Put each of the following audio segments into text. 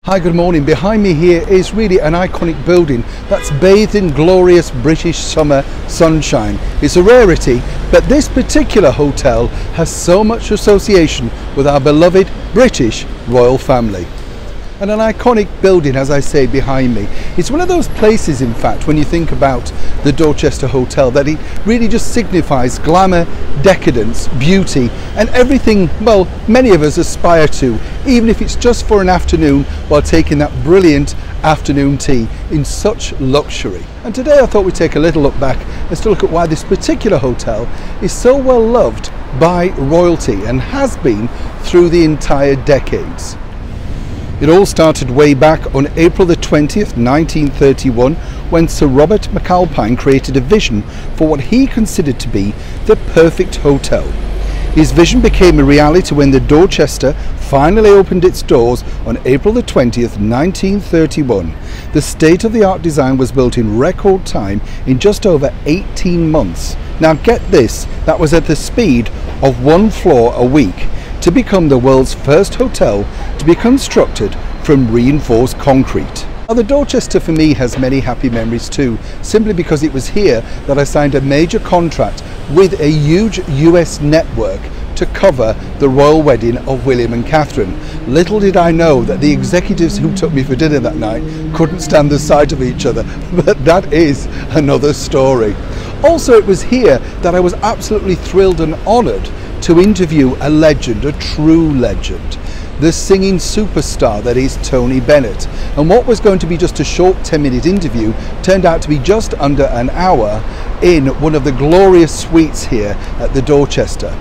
Hi, good morning. Behind me here is really an iconic building that's bathed in glorious British summer sunshine. It's a rarity, but this particular hotel has so much association with our beloved British royal family. And an iconic building, as I say, behind me. It's one of those places, in fact, when you think about the Dorchester Hotel, that it really just signifies glamour, decadence, beauty, and everything, well, many of us aspire to, even if it's just for an afternoon while taking that brilliant afternoon tea in such luxury. And today I thought we'd take a little look back as to look at why this particular hotel is so well loved by royalty and has been through the entire decades. It all started way back on April the 20th, 1931, when Sir Robert McAlpine created a vision for what he considered to be the perfect hotel. His vision became a reality when the Dorchester finally opened its doors on April the 20th, 1931. The state-of-the-art design was built in record time in just over 18 months. Now get this, that was at the speed of one floor a week, to become the world's first hotel to be constructed from reinforced concrete. Now, the Dorchester for me has many happy memories too, simply because it was here that I signed a major contract with a huge US network to cover the royal wedding of William and Catherine. Little did I know that the executives who took me for dinner that night couldn't stand the sight of each other, but that is another story. Also, it was here that I was absolutely thrilled and honoured to interview a legend, a true legend, the singing superstar that is Tony Bennett. And what was going to be just a short 10-minute interview turned out to be just under an hour in one of the glorious suites here at the Dorchester.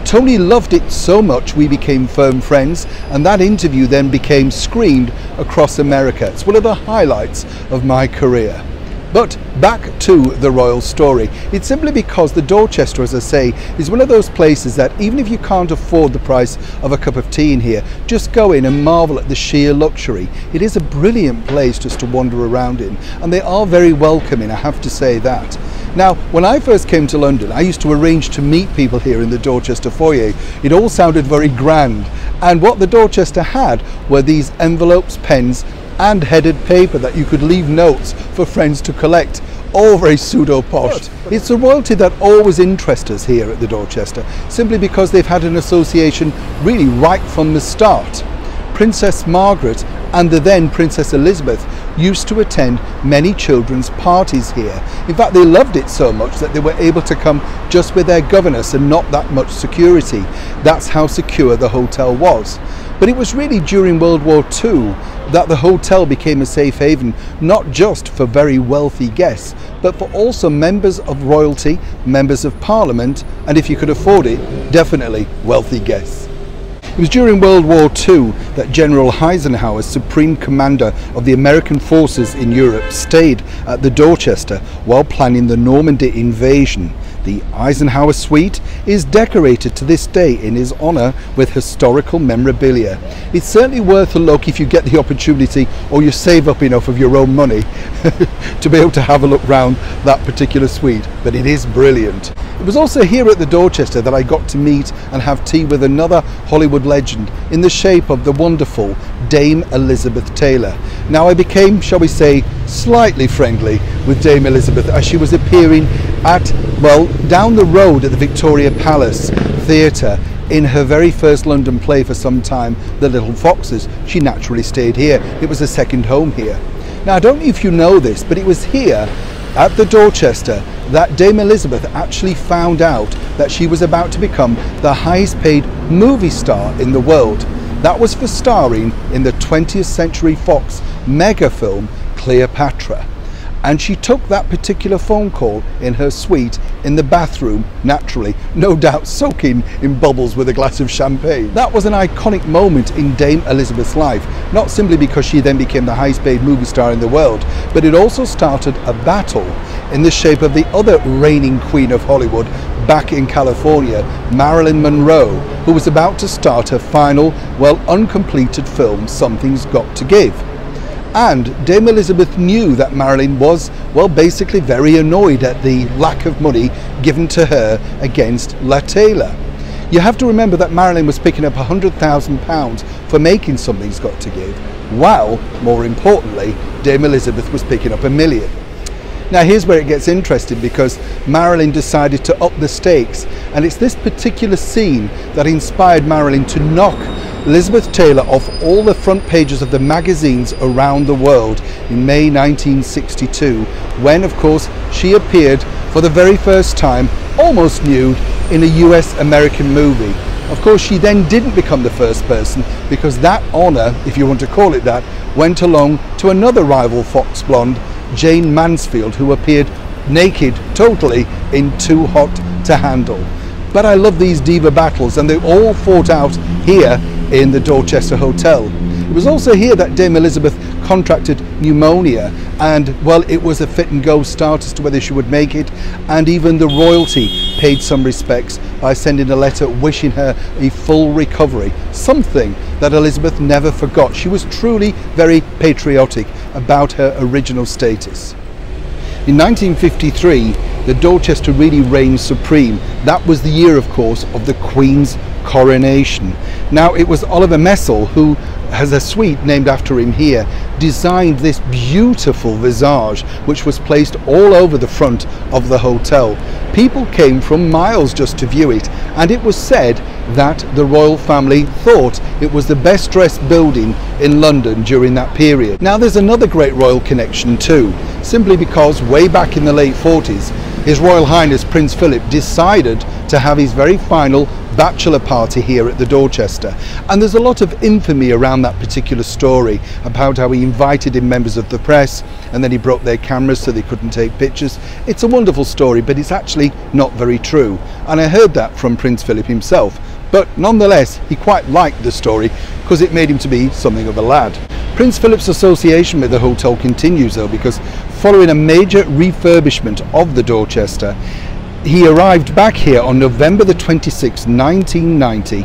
Tony loved it so much we became firm friends, and that interview then became screened across America. It's one of the highlights of my career. But back to the royal story. It's simply because the Dorchester, as I say, is one of those places that even if you can't afford the price of a cup of tea in here, just go in and marvel at the sheer luxury. It is a brilliant place just to wander around in, and they are very welcoming, I have to say that. Now, when I first came to London, I used to arrange to meet people here in the Dorchester foyer. It all sounded very grand, and what the Dorchester had were these envelopes, pens, and headed paper that you could leave notes for friends to collect, all very pseudo-posh. It's the royalty that always interests us here at the Dorchester, simply because they've had an association really right from the start. Princess Margaret and the then Princess Elizabeth used to attend many children's parties here. In fact, they loved it so much that they were able to come just with their governess and not that much security. That's how secure the hotel was. But it was really during World War II that the hotel became a safe haven, not just for very wealthy guests, but for also members of royalty, members of parliament, and if you could afford it, definitely wealthy guests. It was during World War II that General Eisenhower, Supreme Commander of the American forces in Europe, stayed at the Dorchester while planning the Normandy invasion. The Eisenhower Suite is decorated to this day in his honour with historical memorabilia. It's certainly worth a look if you get the opportunity, or you save up enough of your own money to be able to have a look round that particular suite, but it is brilliant. It was also here at the Dorchester that I got to meet and have tea with another Hollywood legend in the shape of the wonderful Dame Elizabeth Taylor. Now I became, shall we say, slightly friendly with Dame Elizabeth as she was appearing at, well, down the road at the Victoria Palace Theatre in her very first London play for some time, The Little Foxes. She naturally stayed here. It was a second home here. Now I don't know if you know this, but it was here at the Dorchester that Dame Elizabeth actually found out that she was about to become the highest paid movie star in the world. That was for starring in the 20th Century Fox mega film Cleopatra. And she took that particular phone call in her suite in the bathroom, naturally, no doubt soaking in bubbles with a glass of champagne. That was an iconic moment in Dame Elizabeth's life, not simply because she then became the highest paid movie star in the world, but it also started a battle in the shape of the other reigning queen of Hollywood back in California, Marilyn Monroe, who was about to start her final, well, uncompleted film, Something's Got to Give. And Dame Elizabeth knew that Marilyn was, well, basically very annoyed at the lack of money given to her against La Taylor. You have to remember that Marilyn was picking up £100,000 for making Something's Got to Give, while, more importantly, Dame Elizabeth was picking up $1 million. Now here's where it gets interesting, because Marilyn decided to up the stakes, and it's this particular scene that inspired Marilyn to knock Elizabeth Taylor off all the front pages of the magazines around the world in May 1962, when of course she appeared for the very first time, almost nude, in a US-American movie. Of course, she then didn't become the first person, because that honour, if you want to call it that, went along to another rival Fox blonde, Jane Mansfield, who appeared naked totally in Too Hot to Handle. But I love these diva battles, and they all fought out here in the Dorchester Hotel. It was also here that Dame Elizabeth contracted pneumonia, and well, it was a fit and go start as to whether she would make it, and even the royalty paid some respects by sending a letter wishing her a full recovery, something that Elizabeth never forgot. She was truly very patriotic about her original status. In 1953, the Dorchester really reigned supreme. That was the year, of course, of the Queen's coronation. Now, it was Oliver Messel, who has a suite named after him here, designed this beautiful visage, which was placed all over the front of the hotel. People came from miles just to view it, and it was said that the royal family thought it was the best dressed building in London during that period. Now, there's another great royal connection too, simply because way back in the late 40s, His Royal Highness Prince Philip decided to have his very final bachelor party here at the Dorchester, and there's a lot of infamy around that particular story about how he invited in members of the press and then he broke their cameras so they couldn't take pictures. It's a wonderful story, but it's actually not very true, and I heard that from Prince Philip himself. But nonetheless, he quite liked the story because it made him to be something of a lad. Prince Philip's association with the hotel continues though, because following a major refurbishment of the Dorchester, he arrived back here on November the 26th, 1990,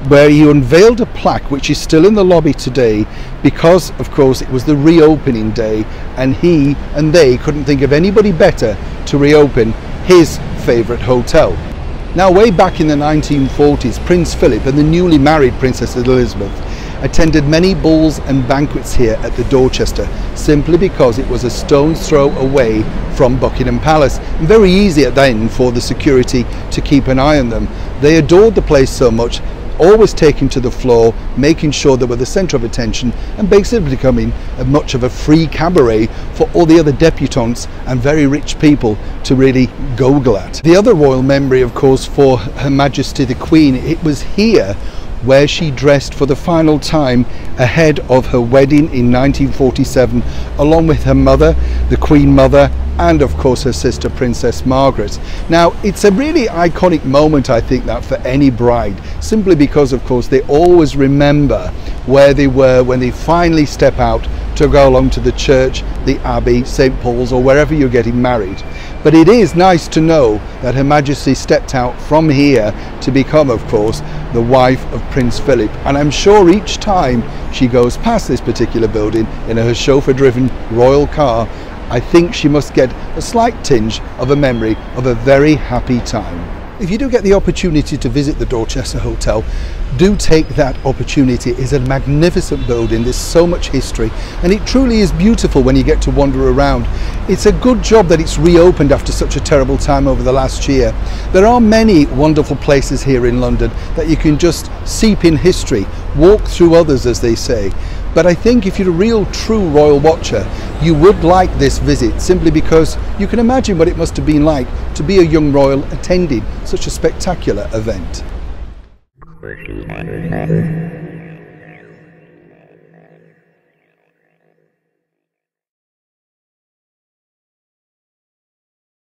where he unveiled a plaque which is still in the lobby today, because of course it was the reopening day and he and they couldn't think of anybody better to reopen his favourite hotel. Now, way back in the 1940s, Prince Philip and the newly married Princess Elizabeth attended many balls and banquets here at the Dorchester, simply because it was a stone's throw away from Buckingham Palace, and very easy at then for the security to keep an eye on them. They adored the place so much, always taking to the floor, making sure they were the centre of attention, and basically becoming much of a free cabaret for all the other debutantes and very rich people to really goggle at. The other royal memory, of course, for Her Majesty the Queen, it was here where she dressed for the final time ahead of her wedding in 1947, along with her mother, the Queen Mother, and of course her sister Princess Margaret. Now, it's a really iconic moment, I think, that for any bride, simply because of course they always remember where they were when they finally step out to go along to the church, the Abbey, St. Paul's, or wherever you're getting married. But it is nice to know that Her Majesty stepped out from here to become, of course, the wife of Prince Philip. And I'm sure each time she goes past this particular building in her chauffeur-driven royal car, I think she must get a slight tinge of a memory of a very happy time. If you do get the opportunity to visit the Dorchester Hotel, do take that opportunity. It's a magnificent building, there's so much history, and it truly is beautiful when you get to wander around. It's a good job that it's reopened after such a terrible time over the last year. There are many wonderful places here in London that you can just seep in history, walk through others, as they say. But I think if you're a real true royal watcher, you would like this visit, simply because you can imagine what it must have been like to be a young royal attending such a spectacular event.